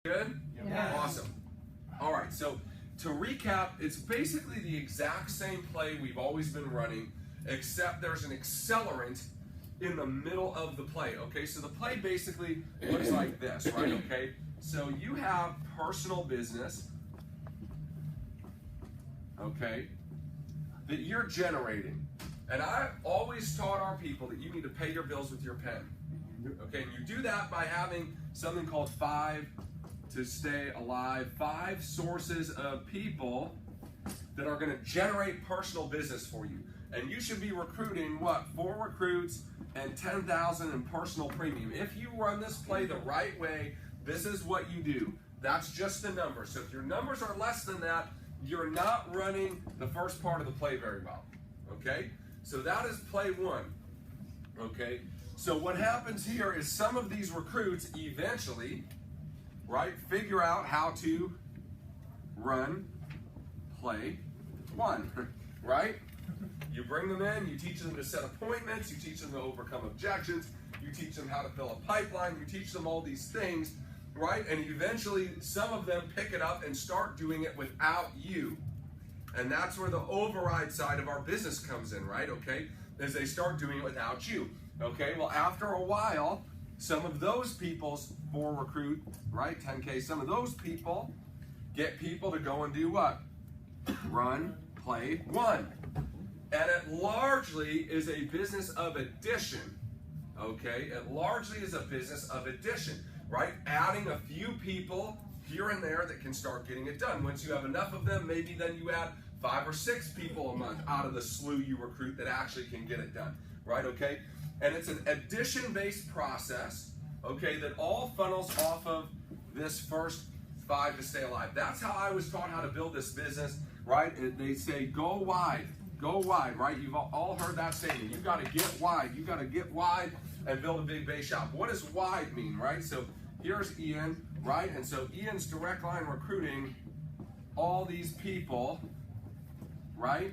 Good? Yeah. Awesome. All right, so to recap, it's basically the exact same play we've always been running, except there's an accelerant in the middle of the play, okay? So the play basically looks like this, right, okay? So you have personal business, okay, that you're generating. And I've always taught our people that you need to pay your bills with your pen, okay? And you do that by having something called 5 to stay alive, 5 sources of people that are going to generate personal business for you. And you should be recruiting, what, 4 recruits and 10,000 in personal premium. If you run this play the right way, this is what you do. That's just the number. So if your numbers are less than that, you're not running the first part of the play very well, okay? So that is play 1, okay? So what happens here is some of these recruits eventually, right, figure out how to run play 1, right? You bring them in, you teach them to set appointments, you teach them to overcome objections, you teach them how to fill a pipeline, you teach them all these things, right? And eventually some of them pick it up and start doing it without you. And that's where the override side of our business comes in, right? Okay, as they start doing it without you. Okay, well, after a while, some of those people's 4 recruit, right, 10K, some of those people get people to go and do what? Run, play 1. And it largely is a business of addition, okay? It largely is a business of addition, right? Adding a few people here and there that can start getting it done. Once you have enough of them, maybe then you add 5 or 6 people a month out of the slew you recruit that actually can get it done, right, okay? And it's an addition-based process, okay, that all funnels off of this first 5 to stay alive. That's how I was taught how to build this business, right? They say go wide, right? You've all heard that statement. You've got to get wide. You've got to get wide and build a big base shop. What does wide mean, right? So here's Ian, right? And so Ian's direct line recruiting all these people, right?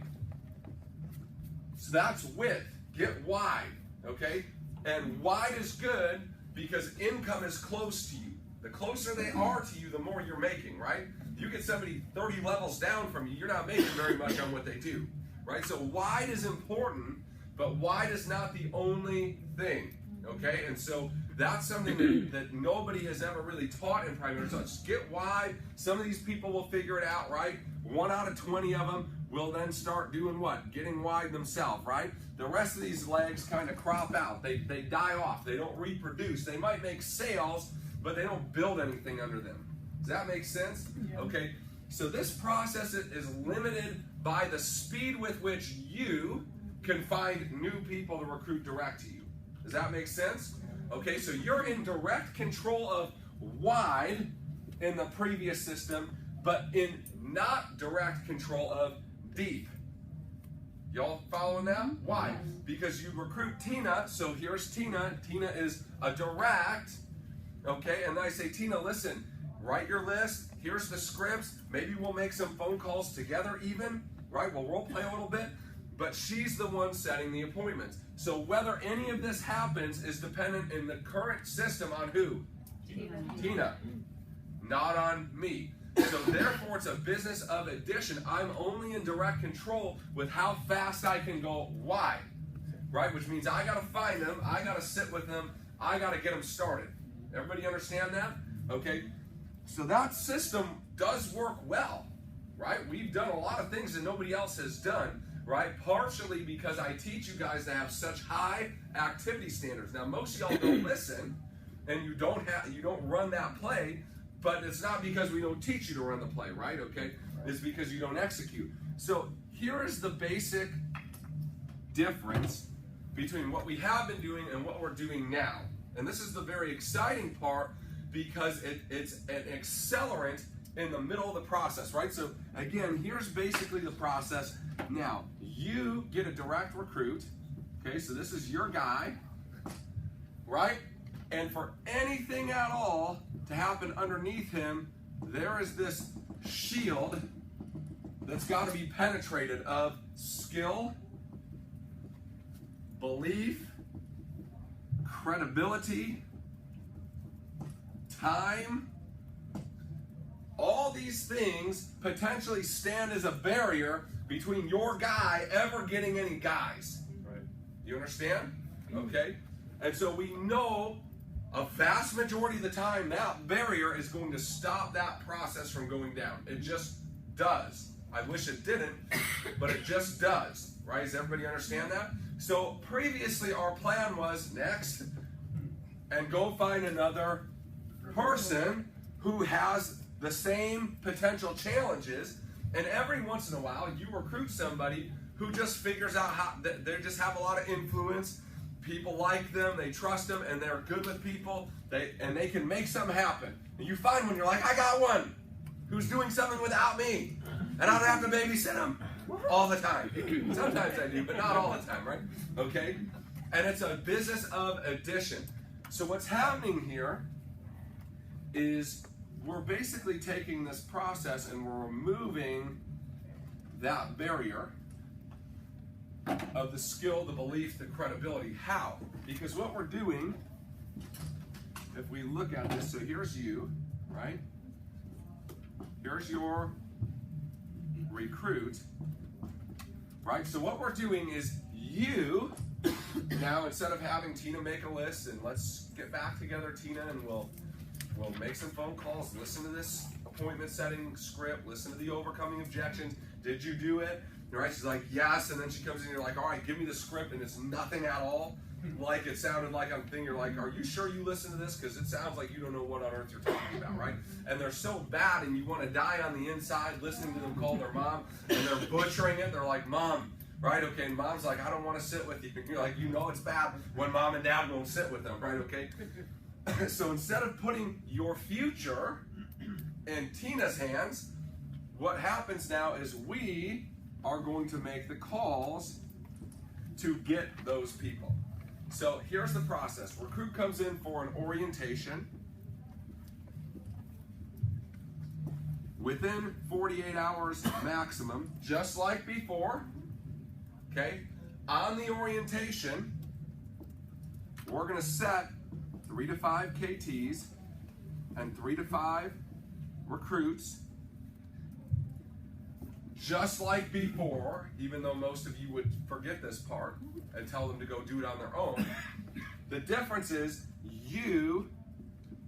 So that's width. Get wide, okay? And wide is good because income is close to you. The closer they are to you, the more you're making, right? You get somebody 30 levels down from you, you're not making very much on what they do, right? So wide is important, but wide is not the only thing, okay? And so that's something that nobody has ever really taught in primary. So just get wide. Some of these people will figure it out, right? 1 out of 20 of them will then start doing what? Getting wide themselves, right? The rest of these legs kind of crop out. They die off. They don't reproduce. They might make sales, but they don't build anything under them. Does that make sense? Yeah. Okay, so this process is limited by the speed with which you can find new people to recruit direct to you. Does that make sense? Okay, so you're in direct control of wide in the previous system, but in not direct control of deep. Y'all following that? Why? Because you recruit Tina, so here's Tina. Tina is a direct, okay, and I say, Tina, listen, write your list, here's the scripts, maybe we'll make some phone calls together even, right? We'll role play a little bit, but she's the one setting the appointments. So whether any of this happens is dependent in the current system on who? Tina, not on me. So therefore it's a business of addition. I'm only in direct control with how fast I can go wide, right? Which means I gotta find them, I gotta sit with them, I gotta get them started. Everybody understand that? Okay, so that system does work well, right? We've done a lot of things that nobody else has done, right? Partially because I teach you guys to have such high activity standards. Now most of y'all don't listen and you don't run that play, but it's not because we don't teach you to run the play, right? Okay, it's because you don't execute. So here is the basic difference between what we have been doing and what we're doing now. And this is the very exciting part because it's an accelerant in the middle of the process, right? So again, here's basically the process. Now, you get a direct recruit, okay? So this is your guy, right? And for anything at all to happen underneath him, there is this shield that's got to be penetrated of skill, belief, credibility, time, these things potentially stand as a barrier between your guy ever getting any guys. Right. You understand? Okay? And so we know a vast majority of the time that barrier is going to stop that process from going down. It just does. I wish it didn't, but it just does. Right? Does everybody understand that? So previously our plan was next, and go find another person who has the same potential challenges, and every once in a while you recruit somebody who just figures out how they just have a lot of influence. People like them, they trust them, and they're good with people. They can make something happen. And you find one, you're like, I got one who's doing something without me, and I don't have to babysit him all the time. Sometimes I do, but not all the time, right? Okay? And it's a business of addition. So what's happening here is we're basically taking this process and we're removing that barrier of the skill, the belief, the credibility. How? Because what we're doing, if we look at this, so here's you, right? Here's your recruit, right? So what we're doing is you, now instead of having Tina make a list and let's get back together, Tina, and we'll make some phone calls, listen to this appointment setting script, listen to the overcoming objections. Did you do it? Right? She's like, yes. And then she comes in and you're like, all right, give me the script. And it's nothing at all like it sounded like I'm thinking. You're like, are you sure you listen to this? Because it sounds like you don't know what on earth you're talking about, right? And they're so bad and you want to die on the inside listening to them call their mom and they're butchering it. They're like, Mom, right? Okay. And Mom's like, I don't want to sit with you. You're like, you know it's bad when Mom and Dad won't sit with them, right? Okay. So instead of putting your future in Tina's hands, what happens now is we are going to make the calls to get those people. So here's the process. Recruit comes in for an orientation. Within 48 hours maximum, just like before, okay? On the orientation, we're going to set 3 to 5 KTs and 3 to 5 recruits, just like before, even though most of you would forget this part and tell them to go do it on their own. The difference is you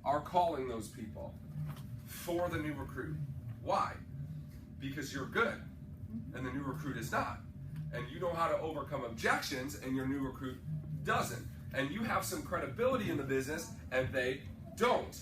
are calling those people for the new recruit. Why? Because you're good and the new recruit is not. And you know how to overcome objections and your new recruit doesn't. And you have some credibility in the business and they don't,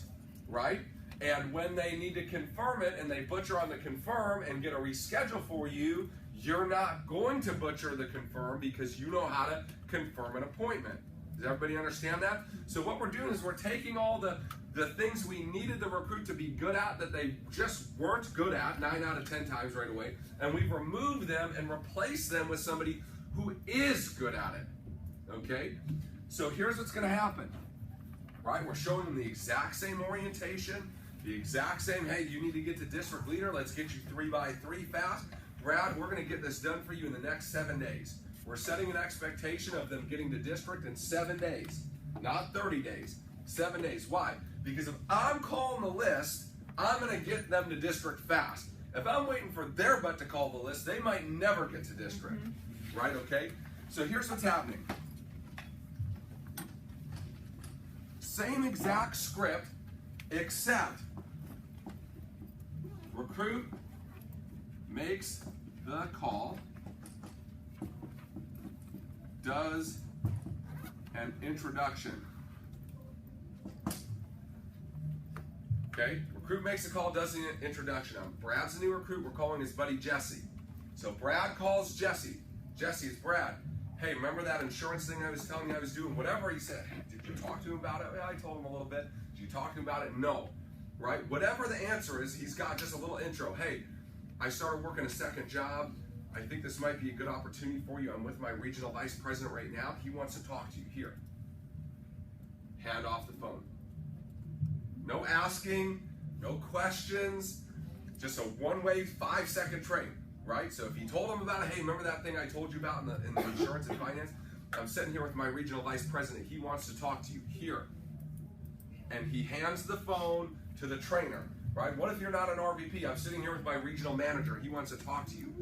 right? And when they need to confirm it and they butcher on the confirm and get a reschedule for you, you're not going to butcher the confirm because you know how to confirm an appointment. Does everybody understand that? So what we're doing is we're taking all the things we needed the recruit to be good at that they just weren't good at 9 out of 10 times right away, and we've removed them and replaced them with somebody who is good at it. Okay? So here's what's going to happen. Right? We're showing them the exact same orientation, the exact same, hey, you need to get to district leader. Let's get you 3x3 fast. Brad, we're going to get this done for you in the next 7 days. We're setting an expectation of them getting to district in 7 days, not 30 days, 7 days. Why? Because if I'm calling the list, I'm going to get them to district fast. If I'm waiting for their butt to call the list, they might never get to district. Right? Okay? So here's what's happening. Same exact script, except recruit makes the call, does an introduction. Okay? Recruit makes a call, does an introduction. Brad's the new recruit. We're calling his buddy Jesse. So Brad calls Jesse. Jesse, it's Brad. Hey, remember that insurance thing I was telling you I was doing? Whatever he said. Did you talk to him about it? Yeah, I told him a little bit. Did you talk to him about it? No. Right? Whatever the answer is, he's got just a little intro. Hey, I started working a second job. I think this might be a good opportunity for you. I'm with my regional vice president right now. He wants to talk to you. Here. Hand off the phone. No asking, no questions, just a one-way 5-second train, right? So if he told him about it, hey, remember that thing I told you about in the insurance and finance? I'm sitting here with my regional vice president. He wants to talk to you. Here. And he hands the phone to the trainer. right? What if you're not an RVP? I'm sitting here with my regional manager. He wants to talk to you,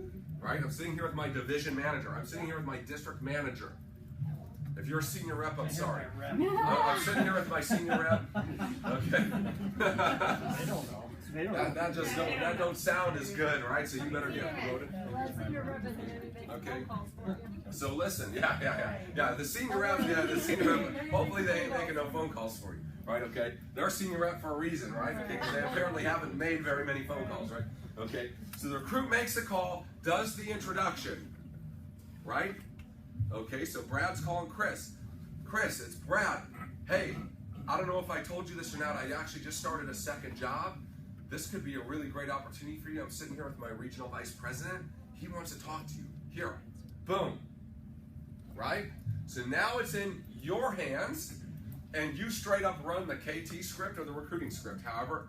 right? I'm sitting here with my division manager. I'm sitting here with my district manager. If you're a senior rep, I'm sorry. I'm sitting here with my senior rep. Okay. They don't know. That don't sound as good, right? So you better get promoted. Okay. So listen, yeah. The senior rep, hopefully they ain't making no phone calls for you, right? Okay. They're senior rep for a reason, right? Okay. Because they apparently haven't made very many phone calls, right? Okay. So the recruit makes the call, does the introduction, right? Okay. So Brad's calling Chris. Chris, it's Brad. Hey, I don't know if I told you this or not. I actually just started a second job. This could be a really great opportunity for you. I'm sitting here with my regional vice president. He wants to talk to you. Here, boom, right? So now it's in your hands, and you straight up run the KT script or the recruiting script, however,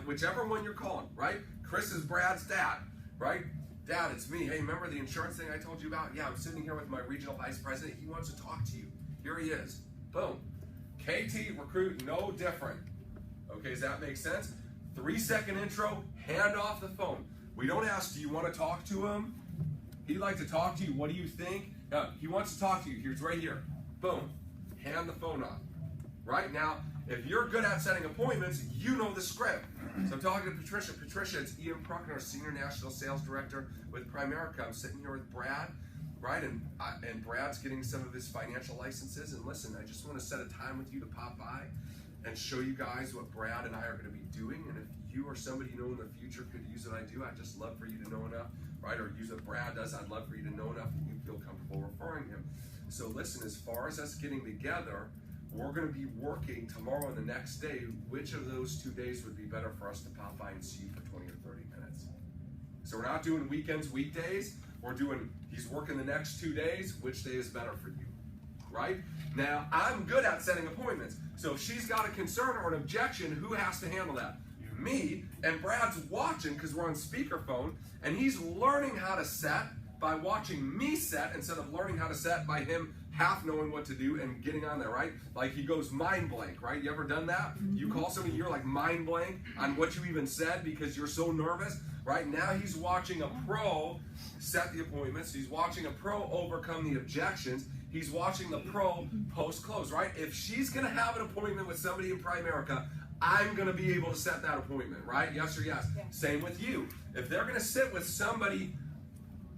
whichever one you're calling, right? Chris is Brad's dad, right? Dad, it's me. Hey, remember the insurance thing I told you about? Yeah, I'm sitting here with my regional vice president. He wants to talk to you. Here he is. Boom. KT recruit, no different. Okay, does that make sense? 3-second intro, hand off the phone. We don't ask, do you want to talk to him? He'd like to talk to you. What do you think? He wants to talk to you. Here's right here. Boom. Hand the phone off. Right now, if you're good at setting appointments, you know the script. So I'm talking to Patricia. Patricia, it's Ian Pruckner, Senior National Sales Director with Primerica. I'm sitting here with Brad, right? And Brad's getting some of his financial licenses. And listen, I just want to set a time with you to pop by and show you guys what Brad and I are going to be doing. And if you or somebody you know in the future could use what I do, I'd just love for you to know enough, right? Or use what Brad does, I'd love for you to know enough that you feel comfortable referring him. So listen, as far as us getting together, we're going to be working tomorrow and the next day. Which of those 2 days would be better for us to pop by and see you for 20 or 30 minutes? So we're not doing weekends, weekdays. We're doing, he's working the next 2 days. Which day is better for you? Right? Now, I'm good at setting appointments. So if she's got a concern or an objection, who has to handle that? Me. And Brad's watching because we're on speakerphone, and he's learning how to set by watching me set instead of learning how to set by him half knowing what to do and getting on there, right? Like he goes mind blank, right? You ever done that? You call somebody, you're like mind blank on what you even said because you're so nervous, right? Now he's watching a pro set the appointments. He's watching a pro overcome the objections. He's watching the pro post-close, right? If she's going to have an appointment with somebody in Primerica, I'm going to be able to set that appointment, right? Yes or yes? Yeah. Same with you. If they're going to sit with somebody,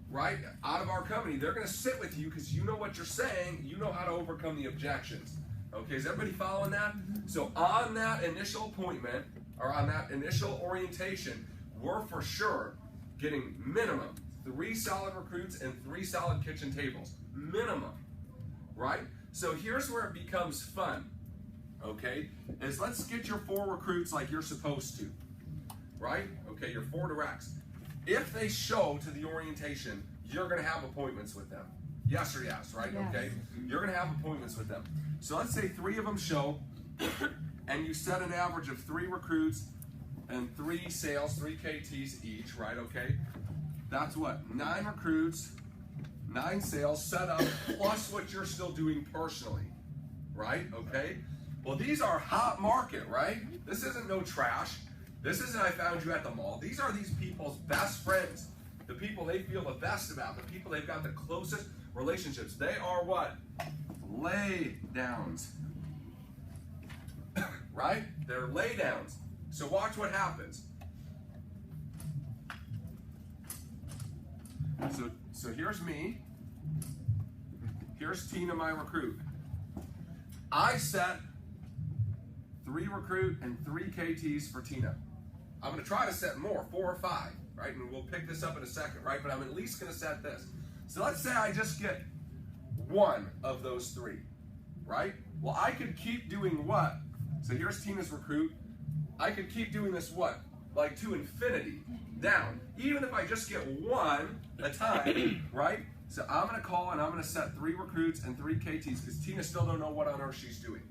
right, out of our company, they're going to sit with you because you know what you're saying. You know how to overcome the objections. Okay, is everybody following that? So on that initial appointment, or on that initial orientation, we're for sure getting minimum 3 solid recruits and 3 solid kitchen tables. Minimum. Right? So here's where it becomes fun, okay, is let's get your 4 recruits like you're supposed to, right? Okay, your 4 directs. If they show to the orientation, you're going to have appointments with them. Yes or yes, right? Yes. Okay, you're going to have appointments with them. So let's say 3 of them show, and you set an average of 3 recruits and 3 sales, 3 KTs each, right? Okay, that's what? 9 recruits, 9 sales set up, plus what you're still doing personally, right? Okay? Well, these are hot market, right? This isn't no trash. This isn't I found you at the mall. These are these people's best friends, the people they feel the best about, the people they've got the closest relationships. They are what? Lay downs, right? They're lay downs. So watch what happens. So here's me. Here's Tina, my recruit. I set 3 recruit and 3 KTs for Tina. I'm going to try to set more, 4 or 5, right? And we'll pick this up in a second, right? But I'm at least going to set this. So let's say I just get 1 of those 3, right? Well, I could keep doing what? So here's Tina's recruit. I could keep doing this what? Like to infinity, down. Even if I just get 1 a time, right? So I'm going to call and I'm going to set 3 recruits and 3 KTs because Tina still don't know what on earth she's doing,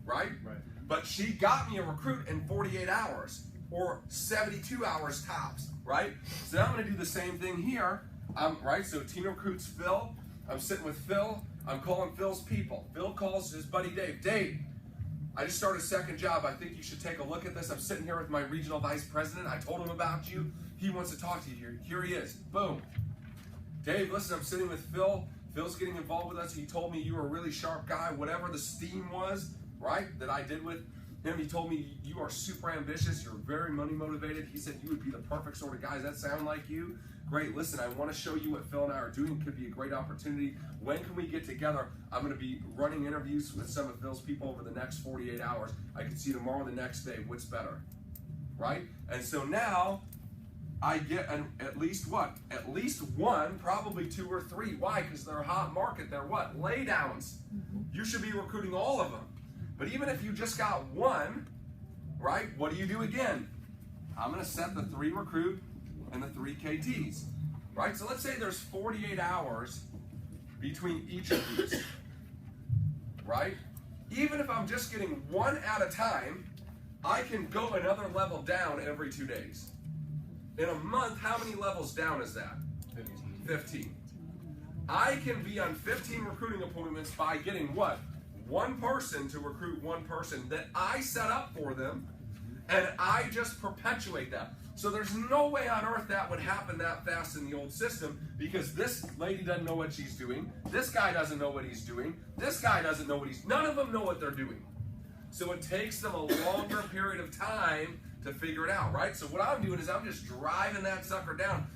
right? Right. But she got me a recruit in 48 hours or 72 hours tops, right? So now I'm going to do the same thing here, right? So Tina recruits Phil. I'm sitting with Phil. I'm calling Phil's people. Phil calls his buddy Dave. Dave, I just started a second job. I think you should take a look at this. I'm sitting here with my regional vice president. I told him about you. He wants to talk to you here. Here he is. Boom. Dave, listen, I'm sitting with Phil. Phil's getting involved with us. He told me you were a really sharp guy. Whatever the steam was, right, that I did with him, he told me you are super ambitious. You're very money motivated. He said you would be the perfect sort of guy. Does that sound like you? Great. Listen, I want to show you what Phil and I are doing. Could be a great opportunity. When can we get together? I'm going to be running interviews with some of Phil's people over the next 48 hours. I can see you tomorrow or the next day. What's better? Right? And so now I get at least what? At least one, probably two or three. Why? Because they're a hot market. They're what? Laydowns. You should be recruiting all of them. But even if you just got one, right, what do you do again? I'm going to set the 3 recruit and the 3 KTs, right? So let's say there's 48 hours between each of these, right? Even if I'm just getting one at a time, I can go another level down every 2 days. In a month, how many levels down is that? 15. I can be on 15 recruiting appointments by getting what? One person to recruit one person that I set up for them, and I just perpetuate that. So there's no way on earth that would happen that fast in the old system, because this lady doesn't know what she's doing, this guy doesn't know what he's doing, this guy doesn't know what none of them know what they're doing. So it takes them a longer period of time to figure it out, right? So what I'm doing is I'm just driving that sucker down,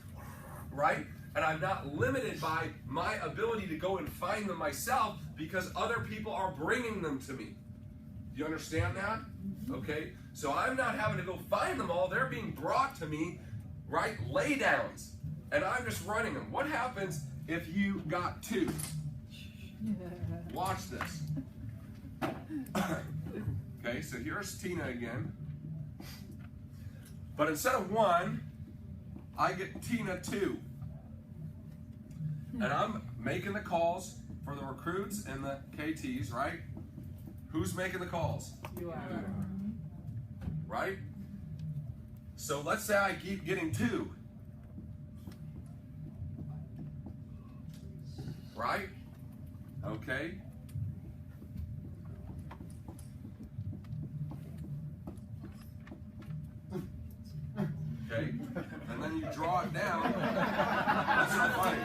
right? And I'm not limited by my ability to go and find them myself, because other people are bringing them to me. Do you understand that? Okay? So I'm not having to go find them all. They're being brought to me, right? Laydowns. And I'm just running them. What happens if you got 2? Watch this. Okay, so here's Tina again. But instead of 1, I get Tina 2. And I'm making the calls for the recruits and the KTs, right? Who's making the calls? You are. Right? So let's say I keep getting 2. Right? Okay. Okay. And then you draw it down. That's so funny.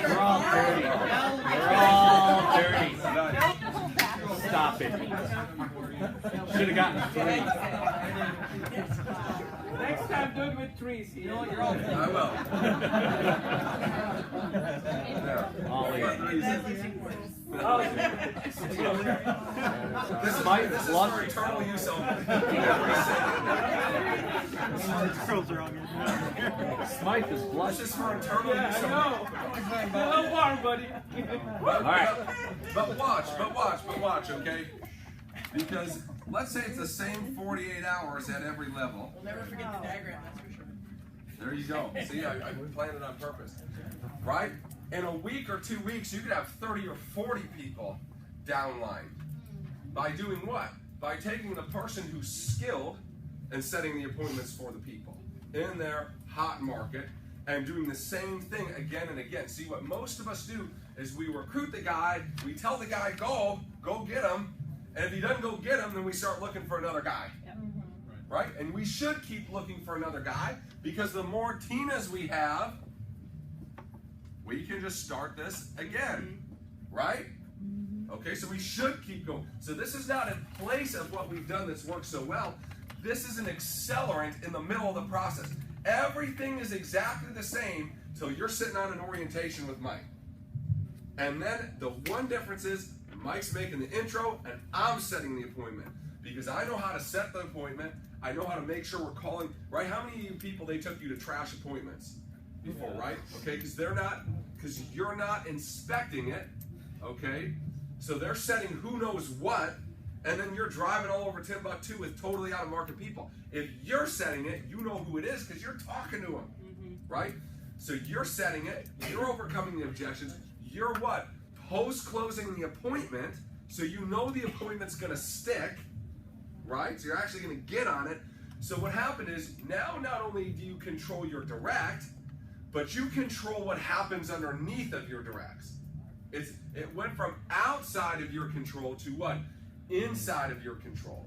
We're all dirty. We're all dirty. Stop it. Should have gotten 3. Next time, do it with 3s. You know what? You're all good. I will. This is for eternal use only. Girls are on your Smythe is blushing. This is for eternal use only. I know. No water, buddy. All right. But watch, okay? Because let's say it's the same 48 hours at every level. We'll never forget the diagram, that's for sure. There you go. See, I planned it on purpose. Right? In a week or 2 weeks, you could have 30 or 40 people downline. By doing what? By taking the person who's skilled and setting the appointments for the people in their hot market and doing the same thing again and again. See, what most of us do is we recruit the guy, we tell the guy, go get him, and if he doesn't go get him, then we start looking for another guy. Right? And we should keep looking for another guy, because the more Tinas we have, we can just start this again. Right? Okay, so we should keep going. So this is not in place of what we've done that's worked so well. This is an accelerant in the middle of the process. Everything is exactly the same till you're sitting on an orientation with Mike. And then the one difference is Mike's making the intro and I'm setting the appointment. Because I know how to set the appointment. I know how to make sure we're calling, right? How many of you people, they took you to trash appointments before, right? Okay, because you're not inspecting it, okay? So they're setting who knows what, and then you're driving all over Timbuktu with totally out of market people. If you're setting it, you know who it is because you're talking to them, right? So you're setting it, you're overcoming the objections, you're what? Post-closing the appointment, so you know the appointment's gonna stick, right? So you're actually gonna get on it. So what happened is, now not only do you control your direct, but you control what happens underneath of your directs. It went from outside of your control to what? Inside of your control.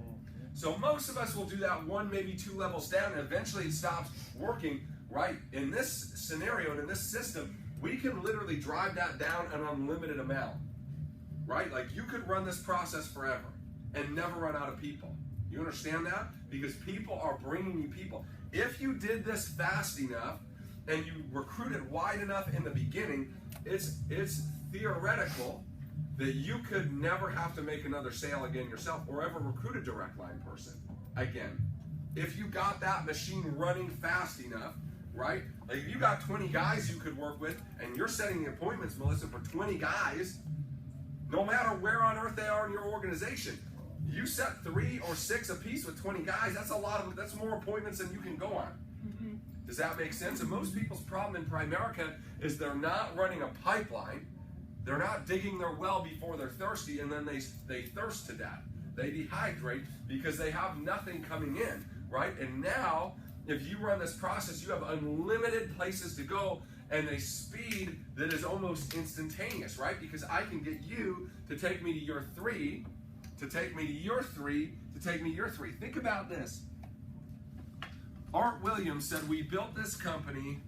So most of us will do that one, maybe 2 levels down, and eventually it stops working, right? In this scenario and in this system, we can literally drive that down an unlimited amount, right? Like you could run this process forever and never run out of people. You understand that? Because people are bringing you people. If you did this fast enough and you recruited wide enough in the beginning, it's theoretical that you could never have to make another sale again yourself or ever recruit a direct line person again. If you got that machine running fast enough, right? Like if you got 20 guys you could work with and you're setting the appointments, Melissa, for 20 guys, no matter where on earth they are in your organization, you set 3 or 6 a piece with 20 guys, that's more appointments than you can go on. Does that make sense? And most people's problem in Primerica is they're not running a pipeline. They're not digging their well before they're thirsty, and then they thirst to death. They dehydrate because they have nothing coming in, right? And now, if you run this process, you have unlimited places to go and a speed that is almost instantaneous, right? Because I can get you to take me to your 3, to take me to your 3, to take me to your 3. Think about this. Art Williams said, we built this company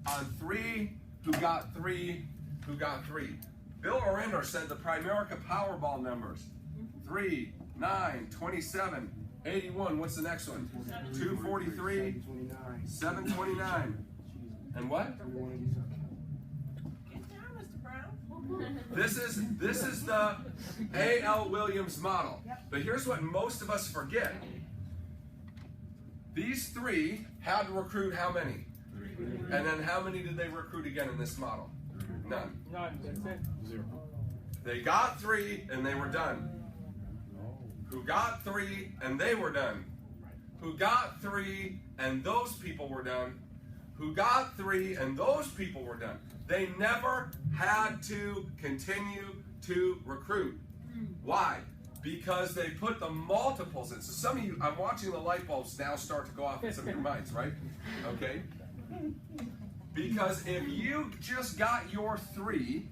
on 3 who got 3 who got 3. Bill Orender said the Primerica Powerball numbers, 3, 9, 27, 81. What's the next one? 243, 729. And what? Get down, Mr. Brown. This is the A.L. Williams model. But here's what most of us forget. These 3 had to recruit how many? And then how many did they recruit again in this model? None. None, that's it. 0. They got 3 and they were done. Who got 3 and they were done? Who got 3 and those people were done? Who got 3 and those people were done? They never had to continue to recruit. Why? Because they put the multiples in. So some of you, I'm watching the light bulbs now start to go off in some of your minds, right? Okay? Because if you just got your 3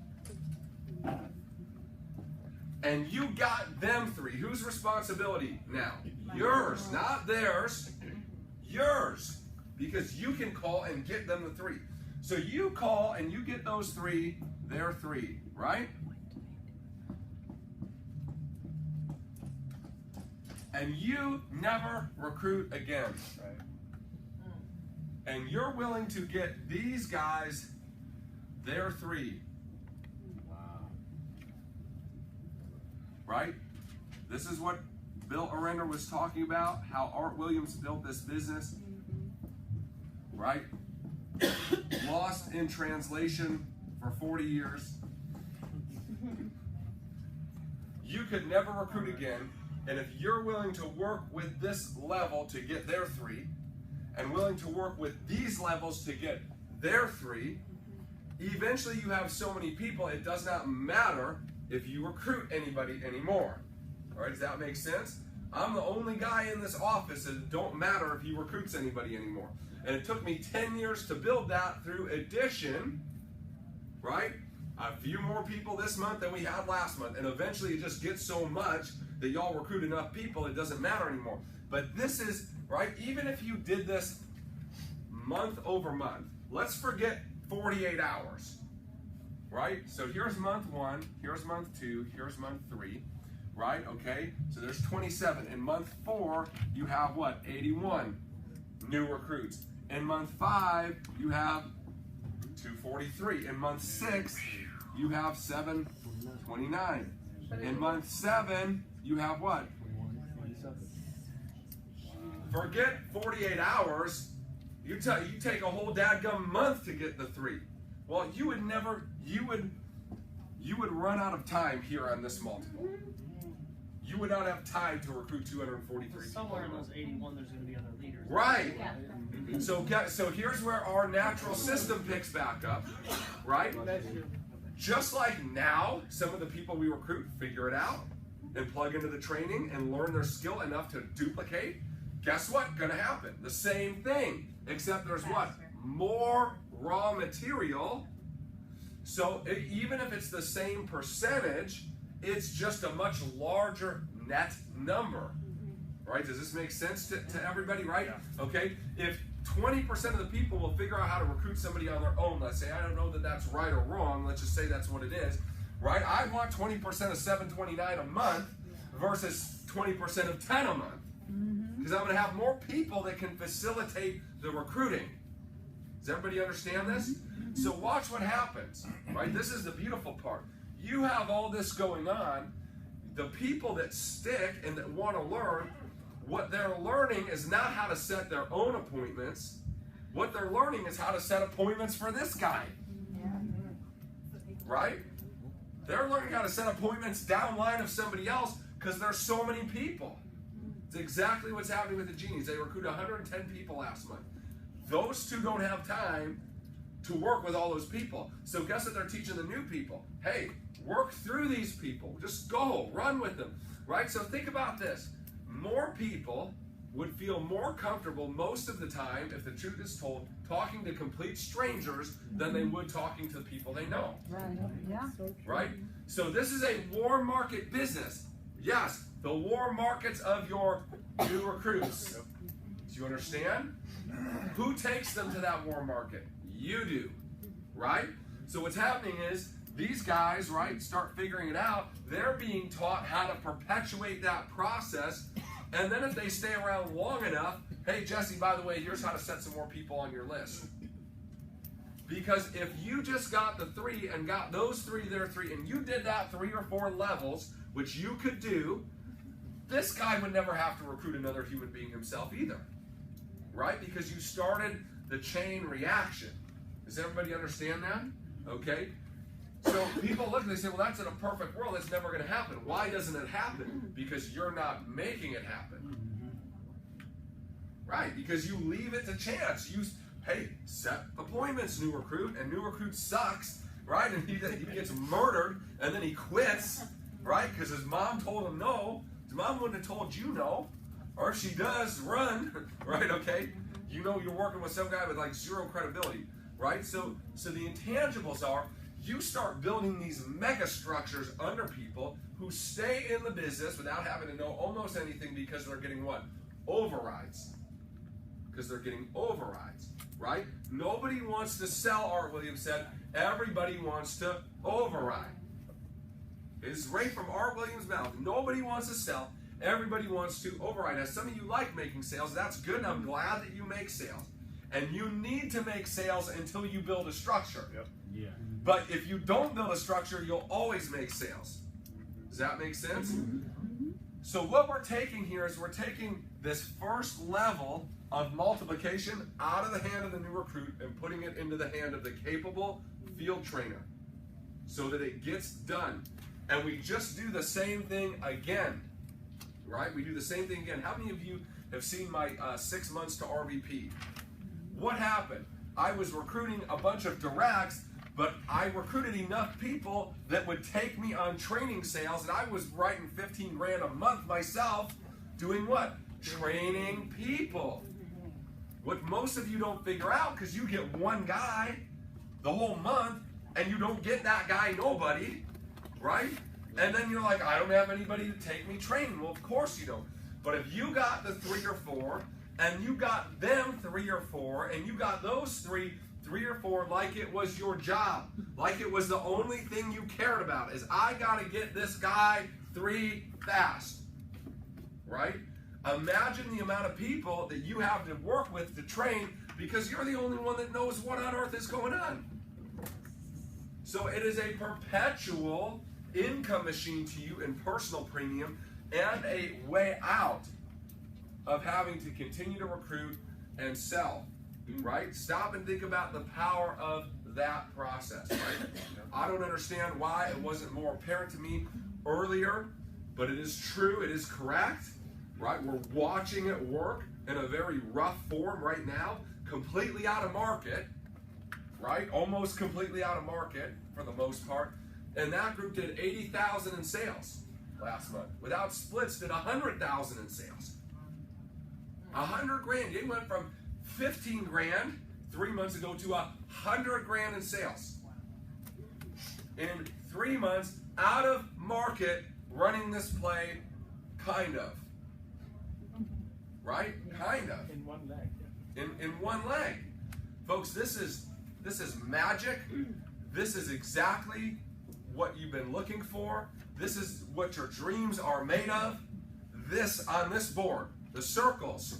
and you got them 3, whose responsibility now? Yours, not theirs. Yours. Because you can call and get them the 3. So you call and you get those 3, they're 3, right? And you never recruit again. And you're willing to get these guys their 3. Wow. Right? This is what Bill Orender was talking about, how Art Williams built this business. Right? Lost in translation for 40 years. You could never recruit again. And if you're willing to work with this level to get their 3, and willing to work with these levels to get their 3, eventually you have so many people, it does not matter if you recruit anybody anymore. All right, does that make sense? I'm the only guy in this office that it don't matter if he recruits anybody anymore. And it took me 10 years to build that through addition, right? A few more people this month than we had last month. And eventually it just gets so much that y'all recruit enough people, it doesn't matter anymore. But this is, right, even if you did this month over month, let's forget 48 hours, right? So here's month 1, here's month 2, here's month 3, right? Okay, so there's 27. In month 4, you have what? 81 new recruits. In month 5, you have 243. In month 6, you have 729. In month 7, you have what? Forget 48 hours. You take a whole dadgum month to get the 3. Well, you would run out of time here on this multiple. You would not have time to recruit 243 Somewhere in people. those 81, there's going to be other leaders. Right. So here's where our natural system picks back up, right? Just like now, some of the people we recruit figure it out and plug into the training and learn their skill enough to duplicate. Guess what? Gonna happen. The same thing, except there's what? More raw material. So even if it's the same percentage, it's just a much larger net number. Right? Does this make sense to everybody, right? Yeah. Okay? If 20% of the people will figure out how to recruit somebody on their own, let's say, I don't know that that's right or wrong, let's just say that's what it is, right? I want 20% of $729 a month versus 20% of 10 a month. Because I'm going to have more people that can facilitate the recruiting. Does everybody understand this? So watch what happens, right? This is the beautiful part. You have all this going on. The people that stick and that want to learn, what they're learning is not how to set their own appointments. What they're learning is how to set appointments for this guy. Right? They're learning how to set appointments downline of somebody else because there's so many people. It's exactly what's happening with the genies. They recruited 110 people last month. Those two don't have time to work with all those people. So guess what they're teaching the new people? Hey, work through these people. Just go, run with them. Right? So think about this. More people would feel more comfortable most of the time, if the truth is told, talking to complete strangers than they would talking to the people they know. Right. Yeah. Right? So this is a warm market business. Yes, the warm markets of your new recruits. Do you understand? Who takes them to that warm market? You do. Right? So what's happening is these guys, right, start figuring it out. They're being taught how to perpetuate that process. And then if they stay around long enough, hey, Jesse, by the way, here's how to set some more people on your list. Because if you just got the 3 and got those 3, their 3, and you did that 3 or 4 levels, which you could do, this guy would never have to recruit another human being himself either. Right? Because you started the chain reaction. Does everybody understand that? Okay? So people look and they say, well, that's in a perfect world. That's never going to happen. Why doesn't it happen? Because you're not making it happen. Right? Because you leave it to chance. You, hey, set appointments, new recruit, and new recruit sucks, right? And he gets murdered, and then he quits, right? Because his mom told him no. His mom wouldn't have told you no. Or if she does, run, right? Okay? You know you're working with some guy with like 0 credibility, right? So the intangibles are, you start building these mega structures under people who stay in the business without having to know almost anything because they're getting what? Overrides. Because they're getting overrides, right? Nobody wants to sell, Art Williams said. Everybody wants to override. It's right from Art Williams' mouth. Nobody wants to sell. Everybody wants to override. Now, some of you like making sales. That's good, and I'm glad that you make sales. And you need to make sales until you build a structure. Yep. Yeah. But if you don't build a structure, you'll always make sales. Does that make sense? So what we're taking here is we're taking this first level of multiplication out of the hand of the new recruit and putting it into the hand of the capable field trainer so that it gets done. And we just do the same thing again. Right? We do the same thing again. How many of you have seen my 6 months to RVP? What happened? I was recruiting a bunch of directs, but I recruited enough people that would take me on training sales, and I was writing 15 grand a month myself, doing what? Training people. What most of you don't figure out, because you get one guy the whole month, and you don't get that guy nobody, right? And then you're like, I don't have anybody to take me training. Well, of course you don't. But if you got the 3 or 4, and you got them 3 or 4, and you got those 3 or 4 like it was your job, like it was the only thing you cared about, is I got to get this guy 3 fast, right? Imagine the amount of people that you have to work with to train because you're the only one that knows what on earth is going on. So it is a perpetual income machine to you in personal premium and a way out of having to continue to recruit and sell, right? Stop and think about the power of that process, right? I don't understand why it wasn't more apparent to me earlier, but it is true, it is correct, right? We're watching it work in a very rough form right now, completely out of market, right? Almost completely out of market for the most part. And that group did 80,000 in sales last month. Without splits, did 100,000 in sales. 100 grand. They went from 15 grand 3 months to go to $100,000 in sales. In 3 months, out of market, running this play, kind of. Right? Kind of. In one leg. In one leg. Folks, this is magic. This is exactly what you've been looking for. This is what your dreams are made of. This on this board, the circles.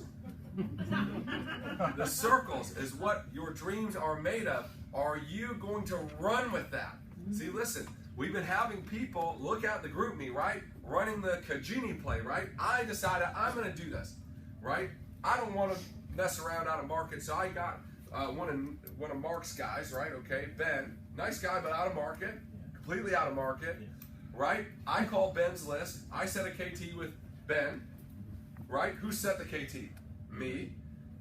The circles is what your dreams are made of. Are you going to run with that? See, listen, we've been having people look at the group me, right? Running the Kajini play, right? I decided I'm going to do this, right? I don't want to mess around out of market, so I got one of Mark's guys, right? Okay, Ben, nice guy, but out of market, completely out of market, right? I called Ben's list. I set a KT with Ben, right? Who set the KT? Me,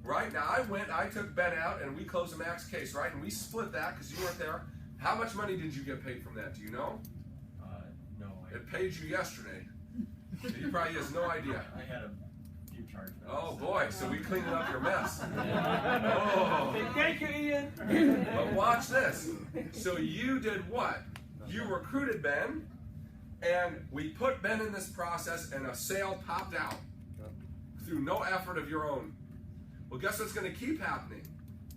right? Now I took Ben out and we closed a max case, right? And we split that because you weren't there. How much money did you get paid from that? Do you know? No. It paid you yesterday. So you probably has no idea. I had a few chargebacks. Oh boy, so we cleaned up your mess. Oh. Thank you, Ian. But watch this. So you did what? You recruited Ben, and we put Ben in this process, and a sale popped out through no effort of your own. Well, guess what's going to keep happening?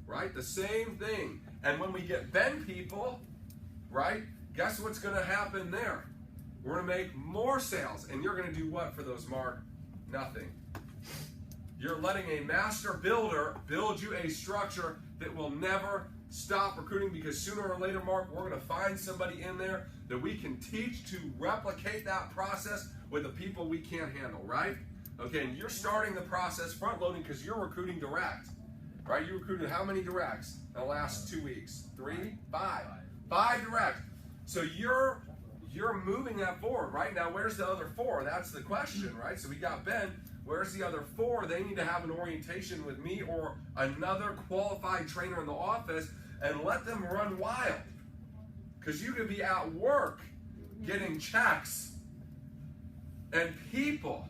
Right? The same thing. And when we get Ben people, right, guess what's going to happen there? We're going to make more sales. And you're going to do what for those, Mark? Nothing. You're letting a master builder build you a structure that will never stop recruiting, because sooner or later, Mark, we're going to find somebody in there that we can teach to replicate that process with the people we can't handle, right? Okay, and you're starting the process front loading because you're recruiting direct, right? You recruited how many directs in the last 2 weeks? 3? 5? 5 direct. So you're moving that forward, right? Now, where's the other 4? That's the question, right? So we got Ben. Where's the other 4? They need to have an orientation with me or another qualified trainer in the office and let them run wild. Because you could be at work getting checks and people.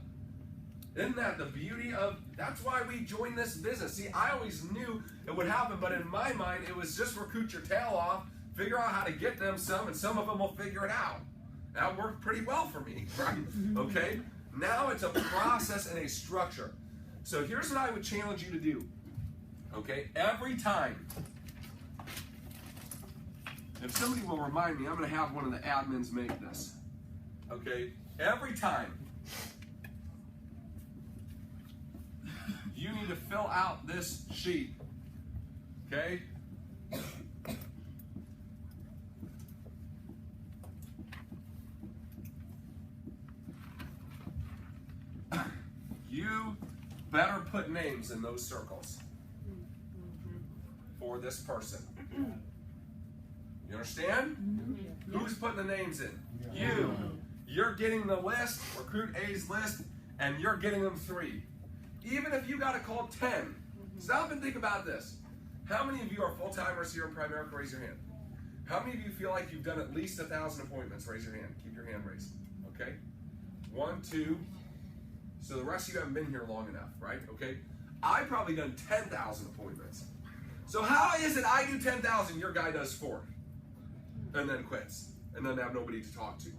Isn't that the beauty of, that's why we joined this business. See, I always knew it would happen, but in my mind, it was just recruit your tail off, figure out how to get them some, and some of them will figure it out. That worked pretty well for me, right? Okay? Now it's a process and a structure. So here's what I would challenge you to do. Okay? Every time, if somebody will remind me, I'm going to have one of the admins make this. Okay? Every time you need to fill out this sheet. Okay? You better put names in those circles for this person. You understand? Who's putting the names in? You. You're getting the list, Recruit A's list, and you're getting them 3. Even if you got to call 10. Stop and think about this. How many of you are full-timers here in Primerica? Raise your hand. How many of you feel like you've done at least 1,000 appointments? Raise your hand. Keep your hand raised. Okay? 1, 2. So the rest of you haven't been here long enough, right? Okay? I've probably done 10,000 appointments. So how is it I do 10,000, your guy does 4? And then quits. And then have nobody to talk to.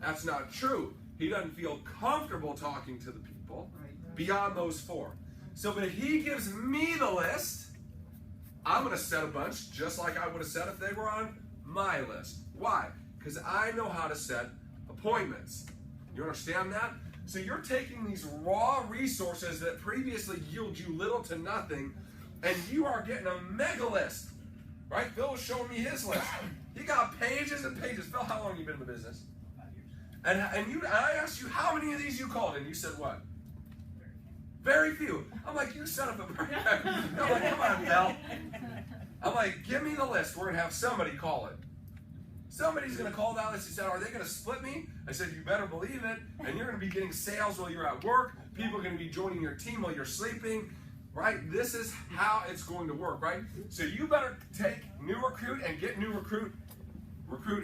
That's not true. He doesn't feel comfortable talking to the people beyond those 4. So but if he gives me the list, I'm going to set a bunch just like I would have said if they were on my list. Why? Because I know how to set appointments. You understand that? So you're taking these raw resources that previously yield you little to nothing, and you are getting a mega list. Right? Phil was showing me his list. He got pages and pages. Phil, how long have you been in the business? 5 years. And I asked you how many of these you called, and you said what? Very few. I'm like, you son of a I'm like, come on, Phil. I'm like, give me the list. We're going to have somebody call it. Somebody's going to call that list. He said, are they going to split me? I said, you better believe it. And you're going to be getting sales while you're at work. People are going to be joining your team while you're sleeping. Right? This is how it's going to work, right? So you better take new recruit and get new recruit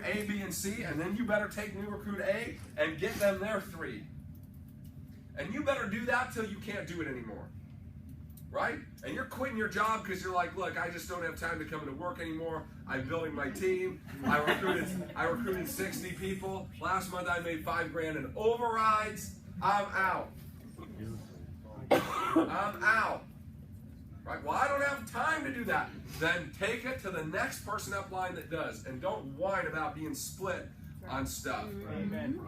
A, B, and C, and then you better take new recruit A and get them their 3. And you better do that till you can't do it anymore. right? And you're quitting your job because you're like, look, I just don't have time to come into work anymore. I'm building my team. I recruited 60 people. Last month I made $5,000 in overrides. I'm out. I'm out. Right? Well, I don't have time to do that. Then take it to the next person up line that does, and don't whine about being split on stuff. Amen.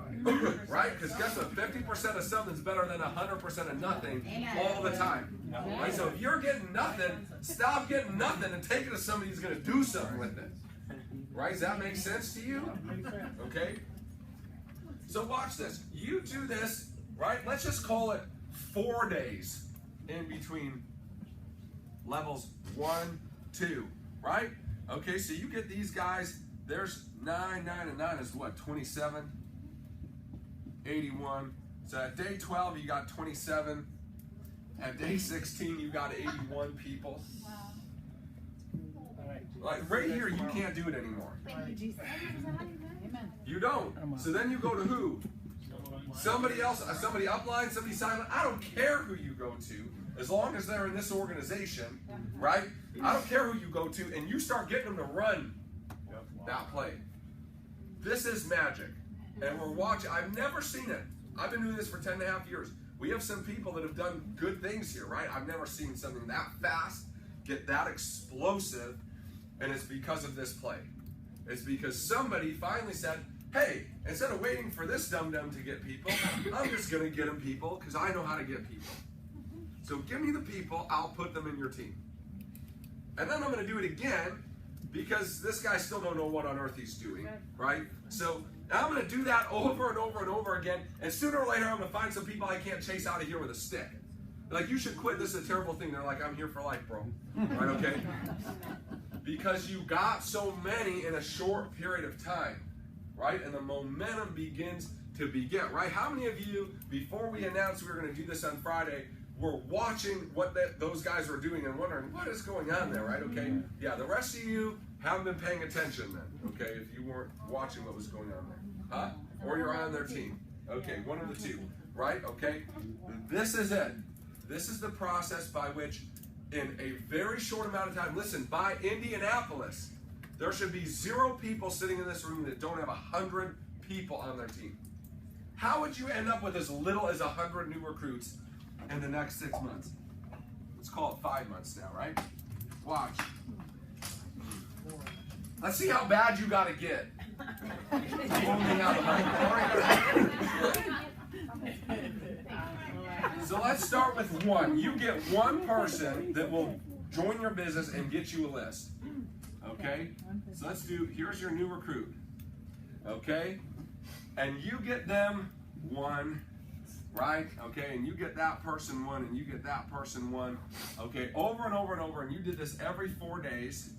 Right? Because guess what? 50% of something's better than 100% of nothing all the time. Right? So if you're getting nothing, stop getting nothing and take it to somebody who's going to do something with it. Right? Does that make sense to you? Okay? So watch this. You do this, right? Let's just call it 4 days in between levels 1, 2, right? Okay, so you get these guys, there's 9, 9, and 9 is what, 27, 81. So at day 12, you got 27. At day 16, you got 81 people. Like right here, you can't do it anymore. You don't. So then you go to who? Somebody else, somebody upline, somebody sideline. I don't care who you go to, as long as they're in this organization, right? I don't care who you go to, and you start getting them to run that play. This is magic, and we're watching. I've never seen it. I've been doing this for 10.5 years. We have some people that have done good things here, right? I've never seen something that fast, get that explosive, and it's because of this play. It's because somebody finally said, hey, instead of waiting for this dum-dum to get people, I'm just going to get them people because I know how to get people. So give me the people, I'll put them in your team. And then I'm going to do it again because this guy still don't know what on earth he's doing, right? So I'm going to do that over and over and over again, and sooner or later I'm going to find some people I can't chase out of here with a stick. Like, you should quit, this is a terrible thing. They're like, I'm here for life, bro. Right, okay? Because you got so many in a short period of time, right? And the momentum begins to begin, right? How many of you, before we announced we were going to do this on Friday, were watching what those guys were doing and wondering, what is going on there, right? Okay? Yeah, the rest of you haven't been paying attention then, okay, if you weren't watching what was going on there. Huh? Or you're on their team. Okay, one of the two, right? Okay? This is it. This is the process by which, in a very short amount of time, listen, by Indianapolis, there should be 0 people sitting in this room that don't have 100 people on their team. How would you end up with as little as 100 new recruits in the next 6 months? Let's call it 5 months now, right? Watch. Let's see how bad you got to get. So let's start with 1. You get 1 person that will join your business and get you a list. Okay? So let's do, here's your new recruit. Okay? And you get them 1, right? Okay, and you get that person 1, and you get that person 1. Okay, over and over and over, and you did this every 4 days,